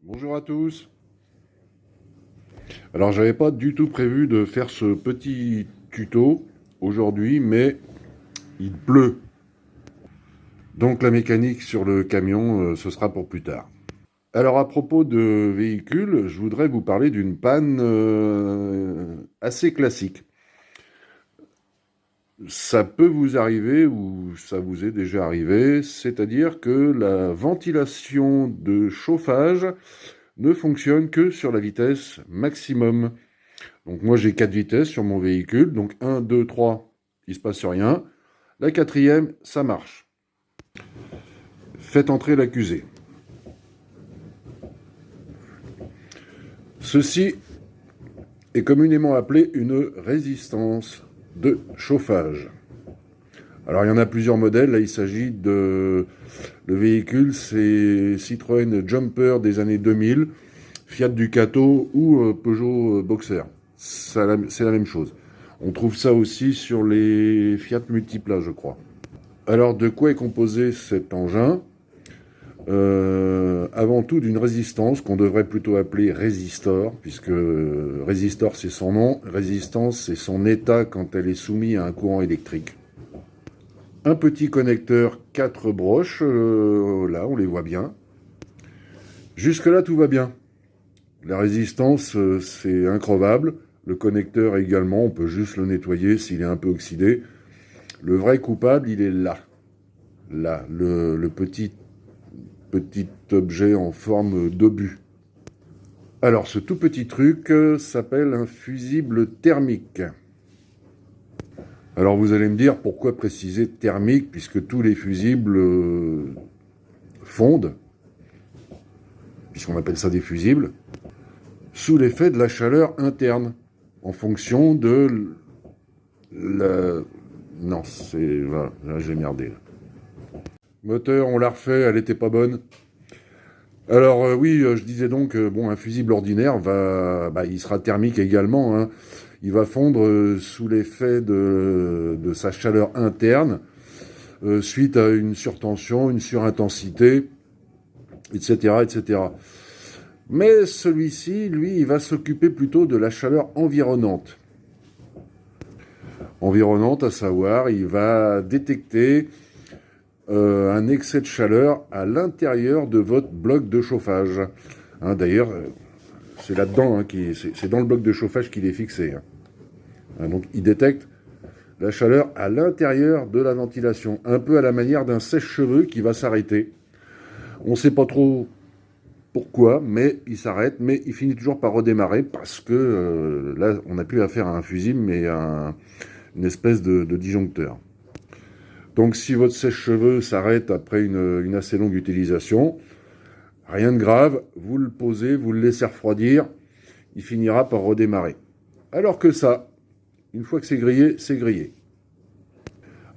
Bonjour à tous. Alors j'avais pas du tout prévu de faire ce petit tuto aujourd'hui, mais il pleut. Donc la mécanique sur le camion, ce sera pour plus tard. Alors à propos de véhicules, je voudrais vous parler d'une panne assez classique. Ça peut vous arriver ou ça vous est déjà arrivé, c'est-à-dire que la ventilation de chauffage ne fonctionne que sur la vitesse maximum. Donc moi j'ai 4 vitesses sur mon véhicule, donc 1, 2, 3, il ne se passe rien. La quatrième, ça marche. Faites entrer l'accusé. Ceci est communément appelé une résistance de chauffage. Alors il y en a plusieurs modèles, là il s'agit de... Le véhicule c'est Citroën Jumper des années 2000, Fiat Ducato ou Peugeot Boxer. C'est la même chose. On trouve ça aussi sur les Fiat Multipla, je crois. Alors, de quoi est composé cet engin? Avant tout d'une résistance qu'on devrait plutôt appeler résistor, puisque résistor c'est son nom, résistance c'est son état quand elle est soumise à un courant électrique. Un petit connecteur 4 broches, là on les voit bien. Jusque là tout va bien. La résistance c'est increvable. Le connecteur également, on peut juste le nettoyer s'il est un peu oxydé. Le vrai coupable, il est là. Là, le petit objet en forme d'obus. Alors, ce tout petit truc s'appelle un fusible thermique. Alors, vous allez me dire, pourquoi préciser thermique, puisque tous les fusibles fondent, puisqu'on appelle ça des fusibles, sous l'effet de la chaleur interne, en fonction de la... Non, c'est... Voilà, là j'ai merdé. Moteur, on l'a refait, elle était pas bonne. Alors oui, je disais donc, bon, un fusible ordinaire il sera thermique également, hein. Il va fondre sous l'effet de sa chaleur interne, suite à une surtension, une surintensité, etc., etc. Mais celui-ci, lui, il va s'occuper plutôt de la chaleur environnante. Environnante, à savoir, il va détecter un excès de chaleur à l'intérieur de votre bloc de chauffage. Hein, d'ailleurs, c'est là-dedans, hein, c'est dans le bloc de chauffage qu'il est fixé. Hein, donc, il détecte la chaleur à l'intérieur de la ventilation, un peu à la manière d'un sèche-cheveux qui va s'arrêter. On ne sait pas trop pourquoi, mais il s'arrête, mais il finit toujours par redémarrer parce que là, on n'a plus affaire à un fusible, mais à une espèce de disjoncteur. Donc si votre sèche-cheveux s'arrête après une assez longue utilisation, rien de grave, vous le posez, vous le laissez refroidir, il finira par redémarrer. Alors que ça, une fois que c'est grillé, c'est grillé.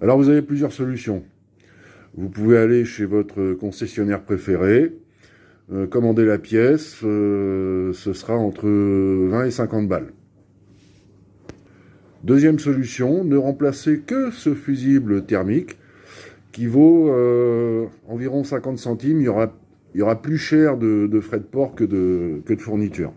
Alors vous avez plusieurs solutions. Vous pouvez aller chez votre concessionnaire préféré, commander la pièce, ce sera entre 20 et 50 balles. Deuxième solution, ne remplacez que ce fusible thermique qui vaut environ 50 centimes. Il y aura plus cher de frais de port que de fourniture.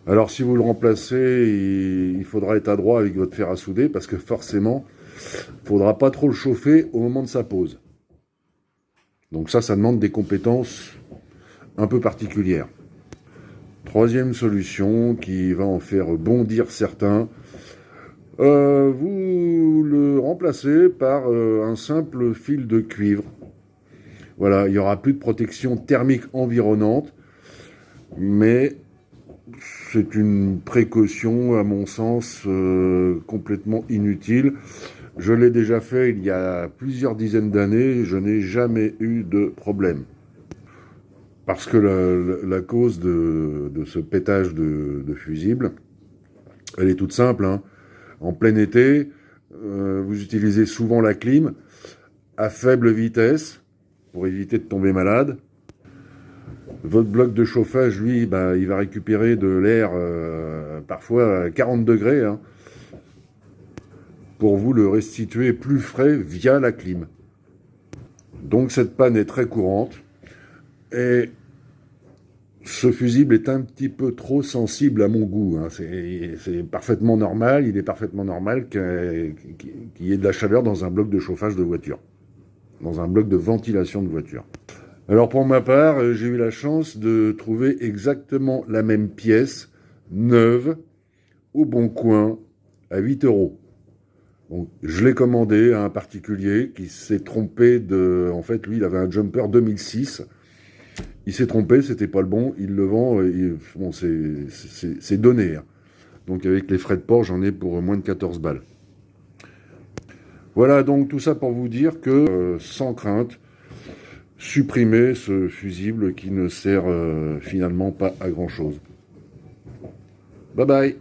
Alors si vous le remplacez, il faudra être adroit avec votre fer à souder parce que forcément, il ne faudra pas trop le chauffer au moment de sa pose. Donc ça demande des compétences un peu particulières. Troisième solution qui va en faire bondir certains, vous le remplacez par un simple fil de cuivre. Voilà, il n'y aura plus de protection thermique environnante, mais c'est une précaution, à mon sens, complètement inutile. Je l'ai déjà fait il y a plusieurs dizaines d'années, je n'ai jamais eu de problème. Parce que la cause de ce pétage de fusible, elle est toute simple, hein. En plein été, vous utilisez souvent la clim à faible vitesse pour éviter de tomber malade. Votre bloc de chauffage, lui, il va récupérer de l'air parfois à 40 degrés, hein, pour vous le restituer plus frais via la clim. Donc cette panne est très courante et Ce fusible est un petit peu trop sensible à mon goût. Hein. C'est parfaitement normal, il est parfaitement normal qu'il y ait de la chaleur dans un bloc de chauffage de voiture, dans un bloc de ventilation de voiture. Alors pour ma part, j'ai eu la chance de trouver exactement la même pièce, neuve, au Bon Coin, à 8 €. Donc, je l'ai commandé à un particulier qui s'est trompé de... En fait, lui, il avait un jumper 2006. Il s'est trompé, c'était pas le bon, il le vend, bon, c'est donné. Hein. Donc avec les frais de port, j'en ai pour moins de 14 balles. Voilà, donc tout ça pour vous dire que, sans crainte, supprimez ce fusible qui ne sert finalement pas à grand chose. Bye bye.